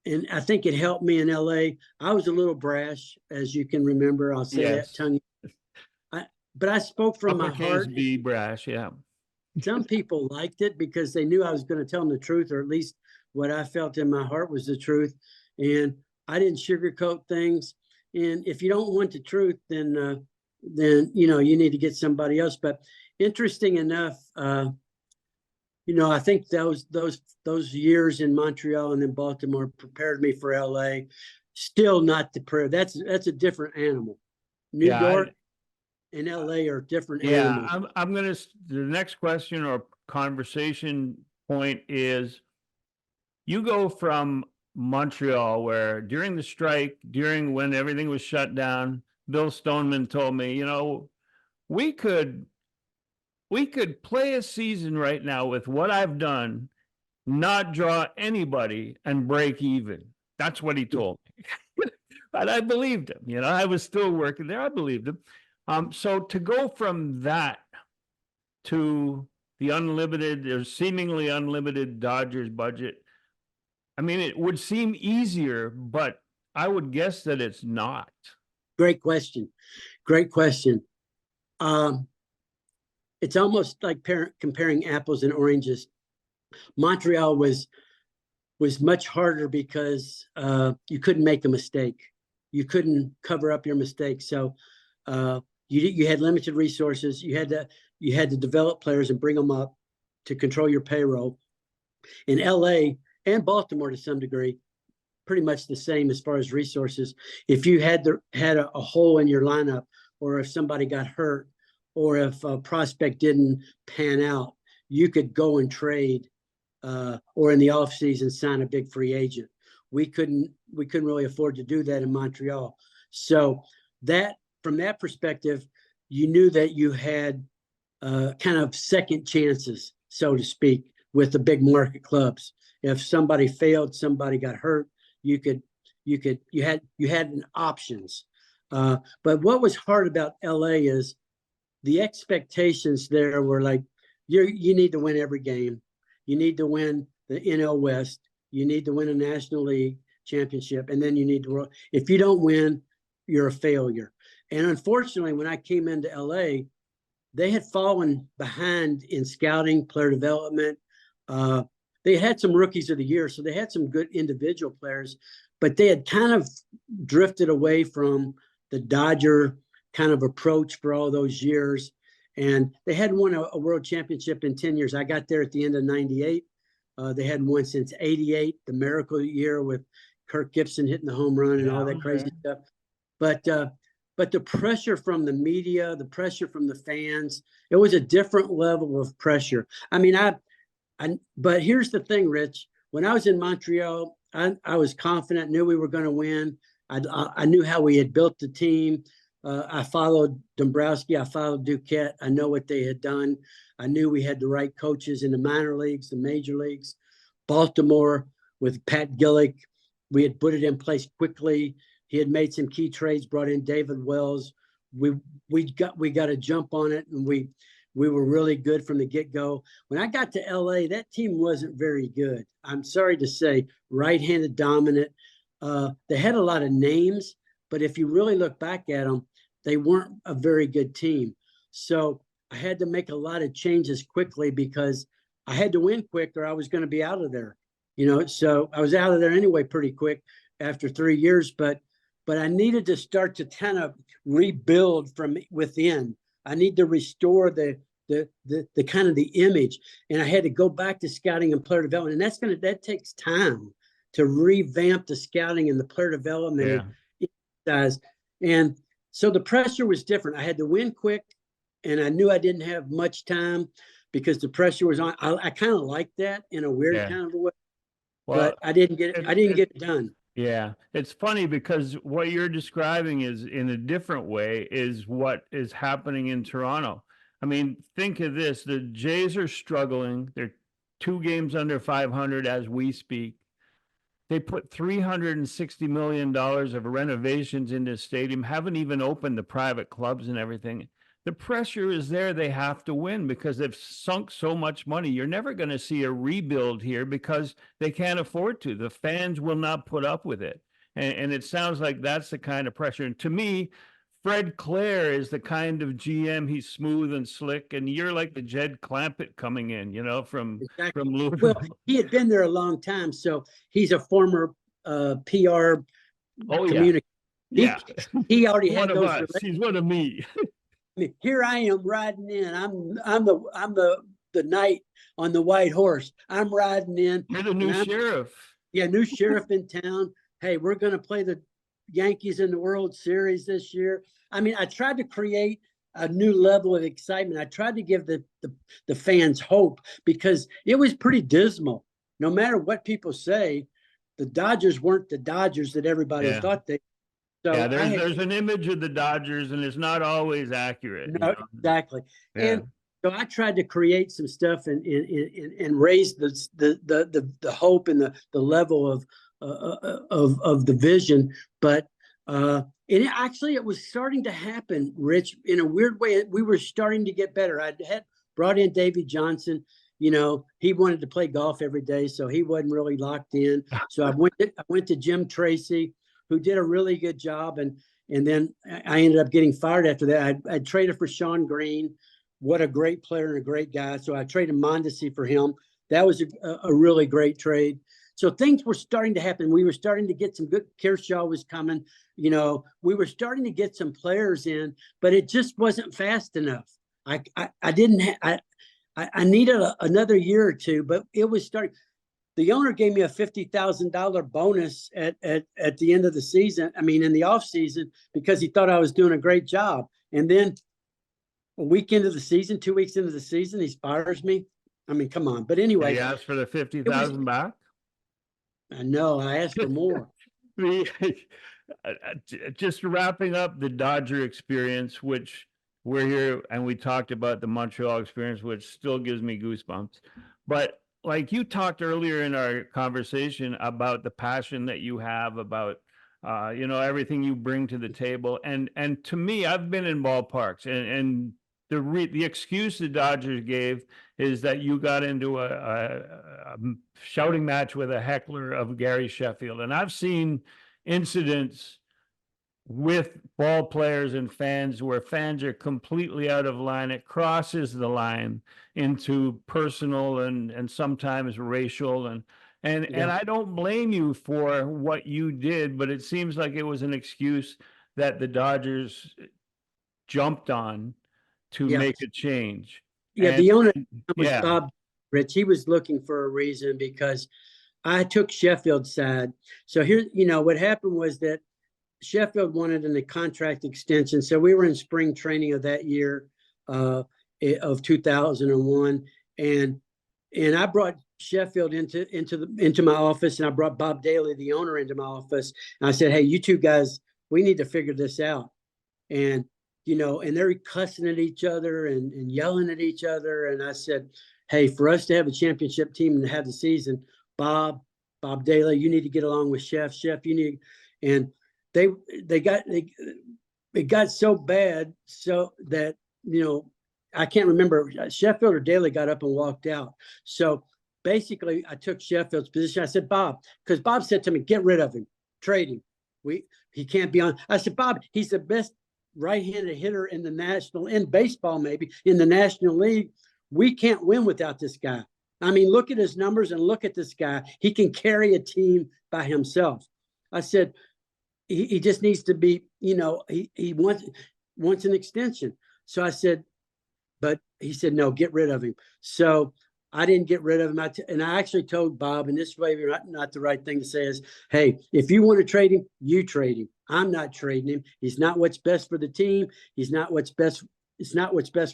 and I think it helped me in LA. I was a little brash, as you can remember. I'll say that Yes. tongue. But I spoke from my Uppercase heart. B brash, yeah. Some people liked it because they knew I was going to tell them the truth, or at least what I felt in my heart was the truth. And I didn't sugarcoat things. And if you don't want the truth, then you need to get somebody else. But interesting enough, I think those years in Montreal and in Baltimore prepared me for LA. Still not the prayer. That's a different animal. New Yeah, York and LA are different yeah. animals. I'm gonna the next question or conversation point is you go from Montreal, where during the strike, during when everything was shut down, Bill Stoneman told me, we could play a season right now with what I've done, not draw anybody and break even. That's what he told me. And I believed him. I was still working there. I believed him. So to go from that to the unlimited or seemingly unlimited Dodgers budget, I mean, it would seem easier, but I would guess that it's not. Great question. Great question. It's almost like comparing apples and oranges. Montreal was much harder because you couldn't make a mistake. You couldn't cover up your mistakes. So you had limited resources. You had to develop players and bring them up to control your payroll. In LA and Baltimore to some degree, pretty much the same as far as resources. If you had a hole in your lineup, or if somebody got hurt, or if a prospect didn't pan out, you could go and trade, or in the offseason sign a big free agent. We couldn't really afford to do that in Montreal. So that from that perspective, you knew that you had kind of second chances, so to speak, with the big market clubs. If somebody failed, somebody got hurt, you had options. But what was hard about LA is the expectations there were like, you need to win every game. You need to win the NL West. You need to win a National League championship. And then you need to, if you don't win, you're a failure. And unfortunately, when I came into LA, they had fallen behind in scouting, player development. They had some rookies of the year, so they had some good individual players, but they had kind of drifted away from the Dodger kind of approach for all those years. And they hadn't won a world championship in 10 years. I got there at the end of 98. They hadn't won since 88, the miracle year with Kirk Gibson hitting the home run and all that crazy stuff. But the pressure from the media, the pressure from the fans, it was a different level of pressure. I mean, but here's the thing, Rich. When I was in Montreal, I was confident, knew we were going to win. I knew how we had built the team. I followed Dombrowski. I followed Duquette. I know what they had done. I knew we had the right coaches in the minor leagues, the major leagues. Baltimore with Pat Gillick, we had put it in place quickly. He had made some key trades, brought in David Wells. We got a jump on it, and we were really good from the get-go. When I got to LA, that team wasn't very good. I'm sorry to say, right-handed dominant. They had a lot of names, but if you really look back at them, they weren't a very good team. So I had to make a lot of changes quickly because I had to win quick or I was going to be out of there. So I was out of there anyway pretty quick after 3 years, but I needed to start to kind of rebuild from within. I need to restore the kind of the image, and I had to go back to scouting and player development, and that takes time to revamp the scouting and the player development. And so the pressure was different. I had to win quick, and I knew I didn't have much time because the pressure was on. I kind of liked that in a weird kind of a way, but I didn't get it done. Yeah, it's funny because what you're describing is in a different way is what is happening in Toronto. I mean, think of this. The Jays are struggling. They're 2 games under 500 as we speak. They put $360 million of renovations into the stadium, haven't even opened the private clubs and everything. the pressure is there. They have to win because they've sunk so much money. You're never going to see a rebuild here because they can't afford to. The fans will not put up with it. And it sounds like that's the kind of pressure. And to me, Fred Clare is the kind of GM. He's smooth and slick, and you're like the Jed Clampett coming in, Exactly. from Well, Louisville. he had been there a long time, so he's a former PR Oh yeah, communicator. yeah. He already One had of those us. relationships. He's one of me. Here I am riding in. I'm the knight on the white horse. I'm riding in. You're the new sheriff. Yeah, new sheriff in town. Hey, we're going to play the Yankees in the World Series this year. I mean, I tried to create a new level of excitement. I tried to give the fans hope because it was pretty dismal. No matter what people say, the Dodgers weren't the Dodgers that everybody Yeah. thought they. So Yeah, I had there's an image of the Dodgers, and it's not always accurate. no, exactly. Yeah. And so I tried to create some stuff and raise the hope and the level of the vision. But it was starting to happen, Rich, in a weird way. We were starting to get better. I had brought in Davey Johnson. He wanted to play golf every day, so he wasn't really locked in. So I went to Jim Tracy, who did a really good job, and then I ended up getting fired after that. I traded for Sean Green. What a great player and a great guy. So I traded Mondesi for him. That was a really great trade. So things were starting to happen. We were starting to get some good. Kershaw was coming. We were starting to get some players in, but it just wasn't fast enough. I needed another year or two, but it was starting. The owner gave me a $50,000 bonus at the end of the season. I mean, in the off season, because he thought I was doing a great job. And then a week into the season, 2 weeks into the season, he fires me. I mean, come on. But anyway, He asked for the 50,000 back. I know I asked for more. Just wrapping up the Dodger experience, which we're here and we talked about the Montreal experience, which still gives me goosebumps. But like you talked earlier in our conversation about the passion that you have about everything you bring to the table, and to me, I've been in ballparks, and the excuse the Dodgers gave is that you got into a shouting match with a heckler of Gary Sheffield, and I've seen incidents with ball players and fans where fans are completely out of line. It crosses the line into personal and sometimes racial, and I don't blame you for what you did, but it seems like it was an excuse that the Dodgers jumped on to make a change. Yeah, the owner was yeah. Bob Rich. He was looking for a reason because I took Sheffield's side. So here, what happened was that Sheffield wanted a contract extension. So we were in spring training of that year of 2001. And I brought Sheffield into my office, and I brought Bob Daly, the owner, into my office. And I said, hey, you two guys, we need to figure this out. And and they're cussing at each other and yelling at each other. And I said, hey, for us to have a championship team and have the season, Bob Daly, you need to get along with Chef, you need, and it got so bad so that, I can't remember, Sheffield or Daly got up and walked out. So basically I took Sheffield's position. I said, Bob, because Bob said to me, get rid of him, trade him. He can't be on. I said, Bob, he's the best right-handed hitter in baseball, maybe in the National League. We can't win without this guy. I mean, look at his numbers and look at this guy. He can carry a team by himself. I said, he just needs to be, he wants an extension. So I said, but he said, no, get rid of him. So I didn't get rid of him. And I actually told Bob, and this way not the right thing to say is, hey, if you want to trade him, you trade him. I'm not trading him. He's not what's best for the team. It's not what's best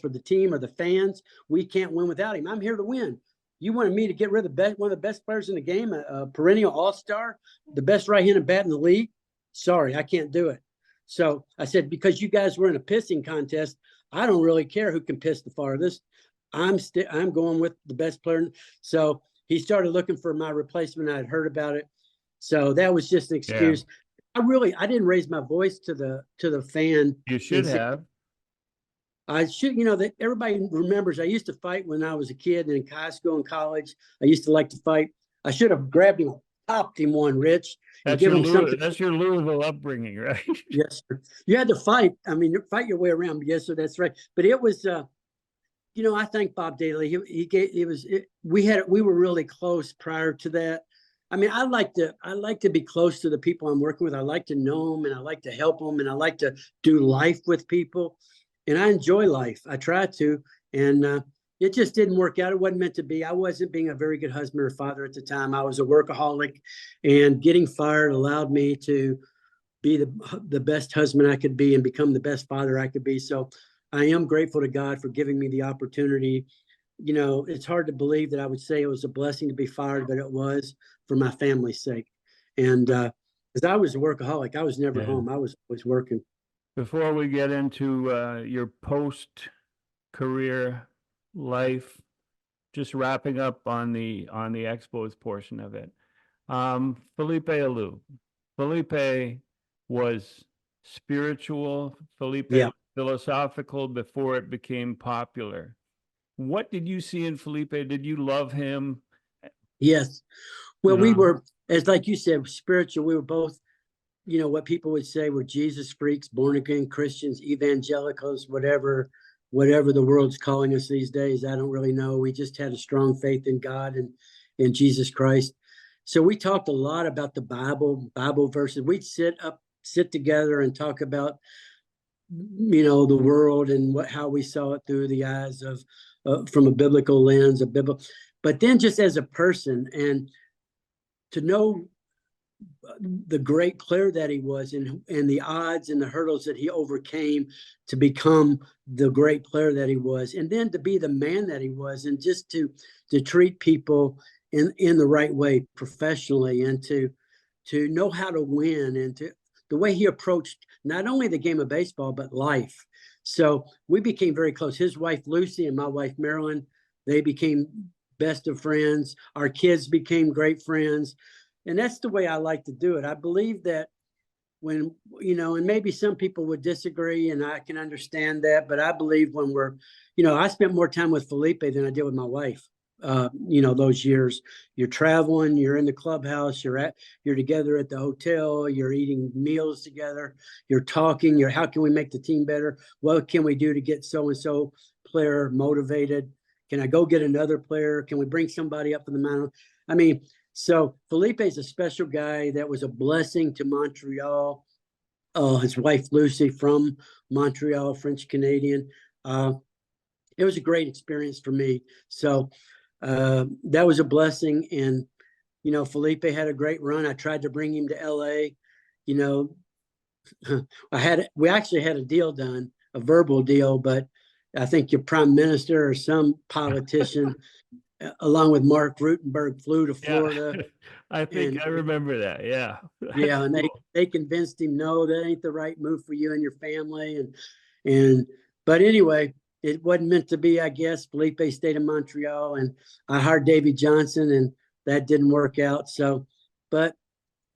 for the team or the fans. We can't win without him. I'm here to win. You wanted me to get rid of one of the best players in the game, a perennial all-star, the best right-handed bat in the league? Sorry, I can't do it. So I said, because you guys were in a pissing contest, I don't really care who can piss the farthest. I'm going with the best player. So he started looking for my replacement. I'd heard about it. So that was just an excuse. Yeah. I didn't raise my voice to the fan. You should have. I should, that everybody remembers I used to fight when I was a kid in high school and college. I used to like to fight. I should have grabbed him, popped him one, Rich, and give him something. That's your Louisville upbringing, right? Yes, sir. You had to fight. I mean, fight your way around. Yes, sir. That's right. But it was, I thank Bob Daly. We were really close prior to that. I mean, I like to be close to the people I'm working with. I like to know them, and I like to help them, and I like to do life with people, and I enjoy life. I try to, and it just didn't work out. It wasn't meant to be. I wasn't being a very good husband or father at the time. I was a workaholic, and getting fired allowed me to be the best husband I could be and become the best father I could be. So I am grateful to God for giving me the opportunity. It's hard to believe that I would say it was a blessing to be fired, but it was for my family's sake. And because I was a workaholic, I was never home. I was always working. Before we get into your post-career life, just wrapping up on the Expos portion of it. Felipe Alou. Felipe was spiritual. Felipe was philosophical before it became popular. What did you see in Felipe? Did you love him? Yes. Well, we were, as like you said, spiritual. We were both, what people would say were Jesus freaks, born again Christians, evangelicals, whatever the world's calling us these days. I don't really know. We just had a strong faith in God and in Jesus Christ. So we talked a lot about the Bible verses. We'd sit together and talk about, the world and how we saw it through the eyes of, from a biblical lens, but then just as a person, and to know the great player that he was, and the odds and the hurdles that he overcame to become the great player that he was, and then to be the man that he was, and just to treat people in the right way professionally, and to know how to win, and to the way he approached not only the game of baseball but life. So we became very close. His wife Lucy and my wife Marilyn, they became best of friends. Our kids became great friends. And that's the way I like to do it. I believe that when, and maybe some people would disagree, and I can understand that, but I believe when we're, I spent more time with Felipe than I did with my wife. Those years, you're traveling, you're in the clubhouse, you're together at the hotel, you're eating meals together, you're talking, how can we make the team better? What can we do to get so-and-so player motivated? Can I go get another player? Can we bring somebody up from the mountain? I mean, so Felipe is a special guy that was a blessing to Montreal. His wife, Lucy, from Montreal, French Canadian. It was a great experience for me. So that was a blessing. And, Felipe had a great run. I tried to bring him to LA. We actually had a deal done, a verbal deal, but I think your prime minister or some politician along with Mark Rutenberg flew to Florida. I think I remember that. Yeah. Yeah. And they convinced him, no, that ain't the right move for you and your family. But anyway, it wasn't meant to be, I guess. Felipe stayed in Montreal, and I hired Davey Johnson, and that didn't work out. So, but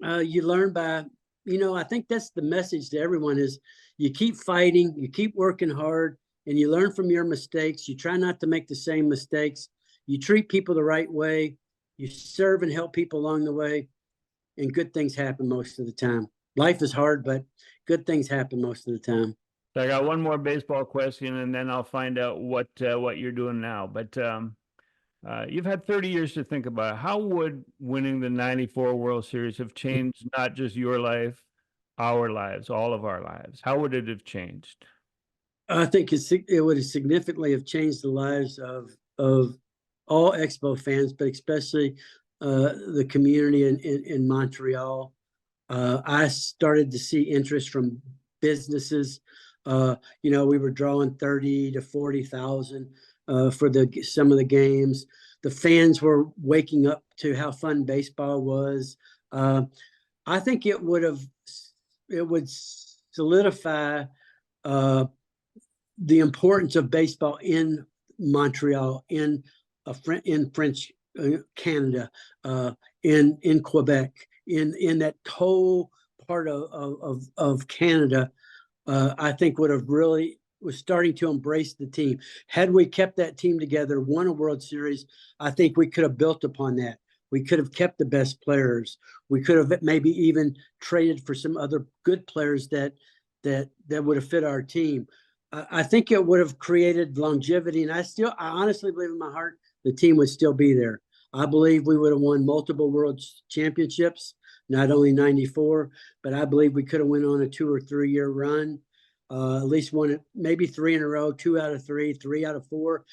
you learn by, I think that's the message to everyone is you keep fighting, you keep working hard, and you learn from your mistakes. You try not to make the same mistakes. You treat people the right way. You serve and help people along the way, and good things happen most of the time. Life is hard, but good things happen most of the time. I got one more baseball question, and then I'll find out what you're doing now. But you've had 30 years to think about it. How would winning the 94 World Series have changed not just your life, our lives, all of our lives? How would it have changed? I think it would significantly have changed the lives of all Expo fans, but especially the community in Montreal. I started to see interest from businesses. We were drawing 30 to 40,000 for some of the games. The fans were waking up to how fun baseball was. I think it would solidify the importance of baseball in Montreal, in French Canada, in Quebec, in that whole part of Canada. I think would have really was starting to embrace the team. Had we kept that team together, won a World Series, I think we could have built upon that. We could have kept the best players. We could have maybe even traded for some other good players that would have fit our team. I think it would have created longevity, and I honestly believe in my heart the team would still be there. I believe we would have won multiple world championships, not only 94, but I believe we could have went on a 2 or 3 year run, at least one, maybe 3 in a row, 2 out of 3, 3 out of 4.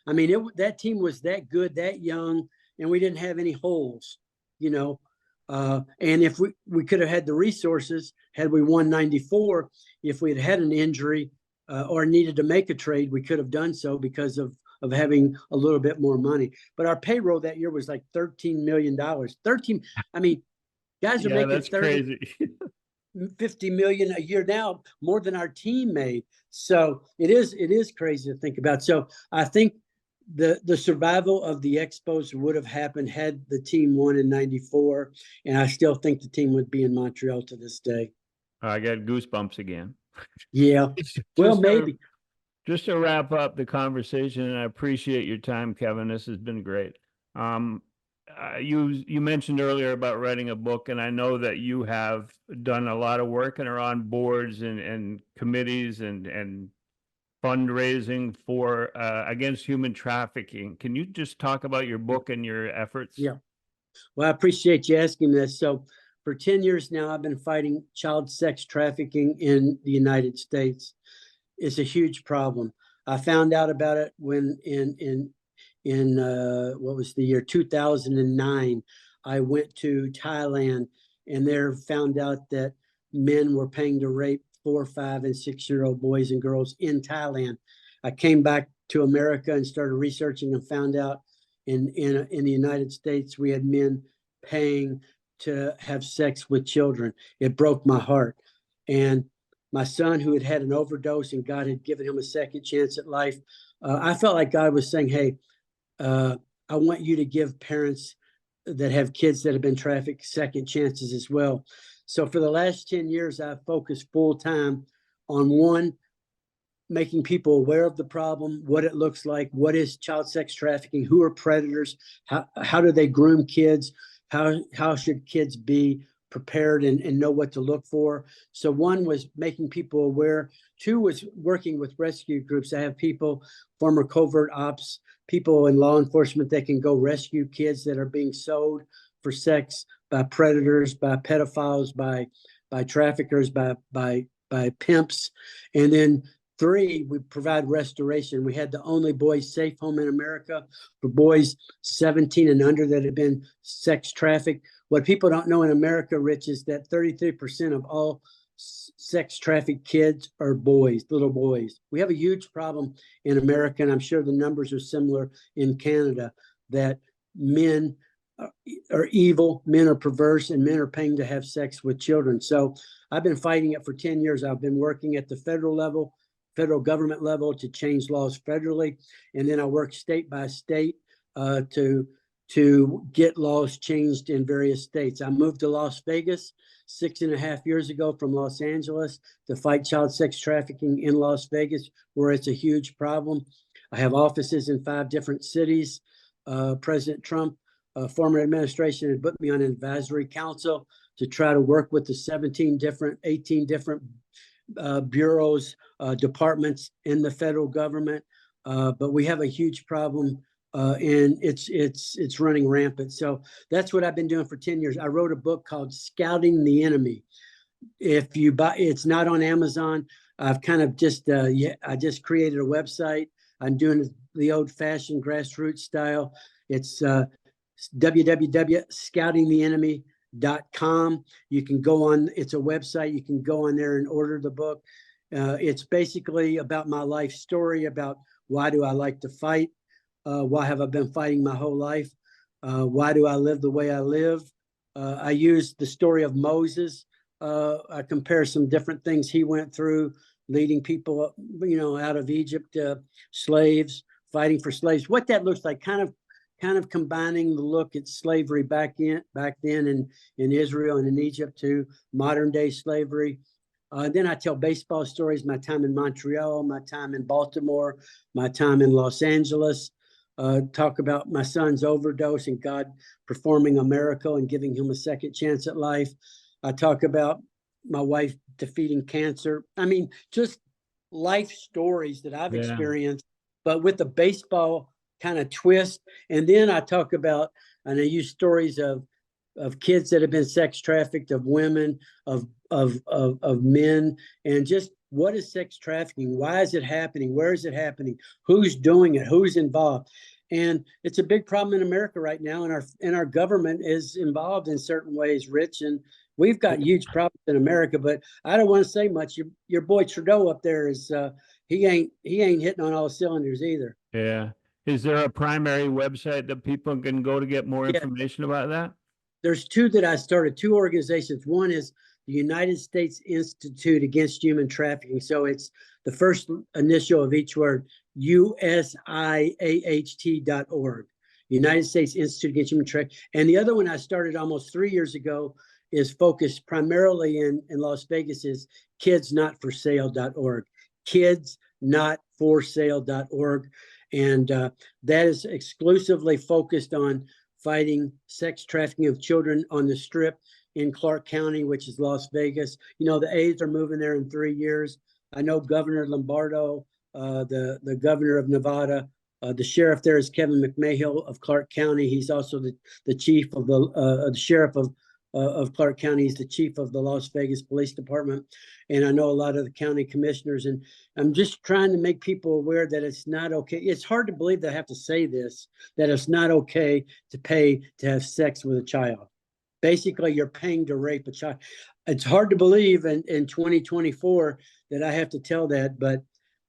I mean, that team was that good, that young, and we didn't have any holes, you know. And if we could have had the resources, had we won 94, if we had an injury or needed to make a trade, we could have done so because of having a little bit more money. But our payroll that year was like $13 million. 13, I mean, guys are Yeah, making that's 30, crazy. 50 million a year now, more than our team made. So it is crazy to think about. So I think the survival of the Expos would have happened had the team won in 94. And I still think the team would be in Montreal to this day. I got goosebumps again. Yeah. Well, maybe. Just to wrap up the conversation, and I appreciate your time, Kevin. This has been great. You mentioned earlier about writing a book, and I know that you have done a lot of work and are on boards and committees and fundraising for against human trafficking. Can you just talk about your book and your efforts? Yeah. Well, I appreciate you asking this. So for 10 years now, I've been fighting child sex trafficking in the United States. It's a huge problem. I found out about it when in what was the year 2009, I went to Thailand and there found out that men were paying to rape 4, 5, and 6-year-old boys and girls in Thailand. I came back to America and started researching and found out in the United States we had men paying to have sex with children. It broke my heart. And my son, who had had an overdose and God had given him a second chance at life, I felt like God was saying, hey, I want you to give parents that have kids that have been trafficked second chances as well. So for the last 10 years, I've focused full time on one, making people aware of the problem, what it looks like, what is child sex trafficking, who are predators, how do they groom kids, how should kids be prepared and know what to look for. So one was making people aware. Two was working with rescue groups. I have people, former covert ops, people in law enforcement that can go rescue kids that are being sold for sex by predators, by pedophiles, by traffickers, by pimps. And then 3, we provide restoration. We had the only boys safe home in America for boys 17 and under that have been sex trafficked. What people don't know in America, Rich, is that 33% of all sex trafficked kids are boys, little boys. We have a huge problem in America, and I'm sure the numbers are similar in Canada, that men are evil, men are perverse, and men are paying to have sex with children. So I've been fighting it for 10 years. I've been working at the federal level, federal government level, to change laws federally. And then I work state by state to get laws changed in various states. I moved to Las Vegas 6.5 years ago from Los Angeles to fight child sex trafficking in Las Vegas, where it's a huge problem. I have offices in 5 different cities. President Trump, former administration, had put me on an advisory council to try to work with the 18 different bureaus, departments in the federal government. But we have a huge problem. And it's running rampant. So that's what I've been doing for 10 years. I wrote a book called Scouting the Enemy. If you buy, it's not on Amazon. I've kind of just, I just created a website. I'm doing the old fashioned grassroots style. It's www.scoutingtheenemy.com. You can go on, it's a website. You can go on there and order the book. It's basically about my life story, about why do I like to fight? Why have I been fighting my whole life? Why do I live the way I live? I use the story of Moses. I compare some different things he went through, leading people, out of Egypt, slaves, fighting for slaves. What that looks like, kind of combining the look at slavery back then in Israel and in Egypt to modern day slavery. Then I tell baseball stories, my time in Montreal, my time in Baltimore, my time in Los Angeles. Talk about my son's overdose and God performing a miracle and giving him a second chance at life. I talk about my wife defeating cancer. I mean, just life stories that I've experienced, but with the baseball kind of twist. And then I talk about, and I use stories of kids that have been sex trafficked, of women, of men, and just what is sex trafficking? Why is it happening? Where is it happening? Who's doing it? Who's involved? And it's a big problem in America right now, and our government is involved in certain ways, Rich. And we've got huge problems in America, but I don't want to say much. Your boy Trudeau up there is he ain't hitting on all cylinders either. Yeah. Is there a primary website that people can go to get more information about that? There's two that I started, two organizations. One is the United States Institute Against Human Trafficking. So it's the first initial of each word, USIAHT.org, United States Institute Against Human Trafficking. And the other one I started almost 3 years ago is focused primarily in Las Vegas, is kidsnotforsale.org, kidsnotforsale.org. And that is exclusively focused on fighting sex trafficking of children on the Strip in Clark County, which is Las Vegas. You know, the A's are moving there in 3 years. I know Governor Lombardo, the governor of Nevada, the sheriff there is Kevin McMahill of Clark County. He's also the chief of the sheriff of Clark County. He's the chief of the Las Vegas Police Department. And I know a lot of the county commissioners. And I'm just trying to make people aware that it's not okay. It's hard to believe that I have to say this, that it's not okay to pay to have sex with a child. Basically, you're paying to rape a child. It's hard to believe in 2024 that I have to tell that, but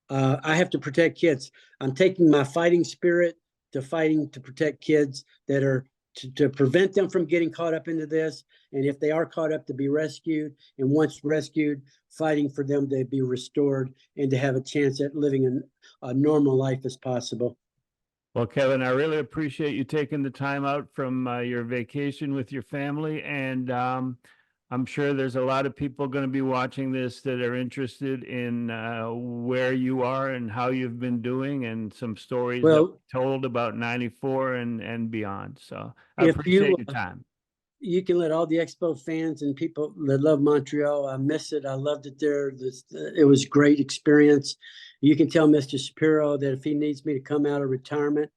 I have to protect kids. I'm taking my fighting spirit to fighting to protect kids that are to prevent them from getting caught up into this. And if they are caught up, to be rescued. And once rescued, fighting for them to be restored and to have a chance at living a normal life as possible. Well, Kevin, I really appreciate you taking the time out from your vacation with your family. And I'm sure there's a lot of people going to be watching this that are interested in where you are and how you've been doing, and some stories that told about '94 and beyond. So I appreciate your time. You can let all the Expo fans and people that love Montreal, I miss it. I loved it there. It was a great experience. You can tell Mr. Shapiro that if he needs me to come out of retirement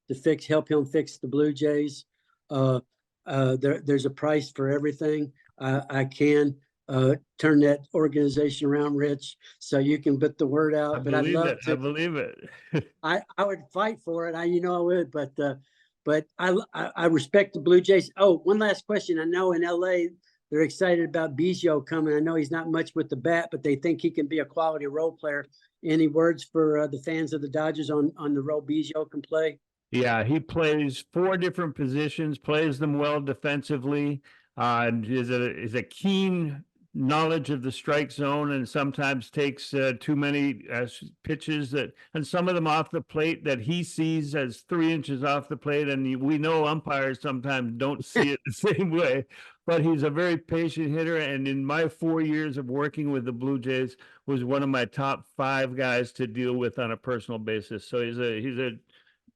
to help him fix the Blue Jays, there's a price for everything. I can turn that organization around, Rich, so you can put the word out. I believe it. I would fight for it. I would, but I respect the Blue Jays. Oh, one last question. I know in LA, they're excited about Biggio coming. I know he's not much with the bat, but they think he can be a quality role player. Any words for the fans of the Dodgers on the role Biggio can play? Yeah, he plays 4 different positions, plays them well defensively, and is a keen knowledge of the strike zone, and sometimes takes too many pitches and some of them off the plate that he sees as 3 inches off the plate. And we know umpires sometimes don't see it the same way, but he's a very patient hitter. And in my 4 years of working with the Blue Jays, was one of my top 5 guys to deal with on a personal basis. So he's a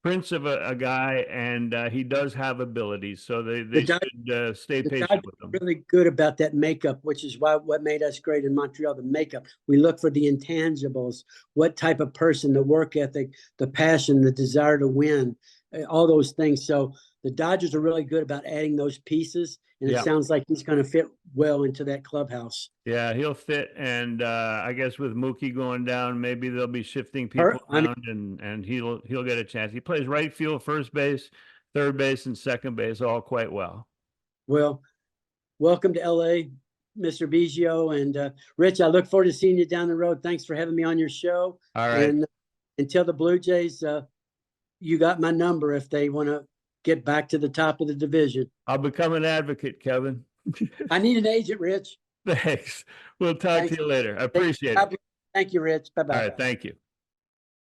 prince of a guy, and he does have abilities, so they should stay patient with him. Really good about that makeup, which is what made us great in Montreal. The makeup, we look for the intangibles, what type of person, the work ethic, the passion, the desire to win, all those things. So the Dodgers are really good about adding those pieces, and it sounds like he's going to fit well into that clubhouse. Yeah, he'll fit, and I guess with Mookie going down, maybe they'll be shifting people around, and he'll get a chance. He plays right field, first base, third base, and second base all quite well. Well, welcome to LA, Mr. Biggio, and Rich, I look forward to seeing you down the road. Thanks for having me on your show. All right. And until the Blue Jays, you got my number if they want to get back to the top of the division. I'll become an advocate, Kevin. I need an agent, Rich. Thanks. We'll talk to you later. I appreciate it. Thank you, Rich. Bye-bye. All right. Thank you.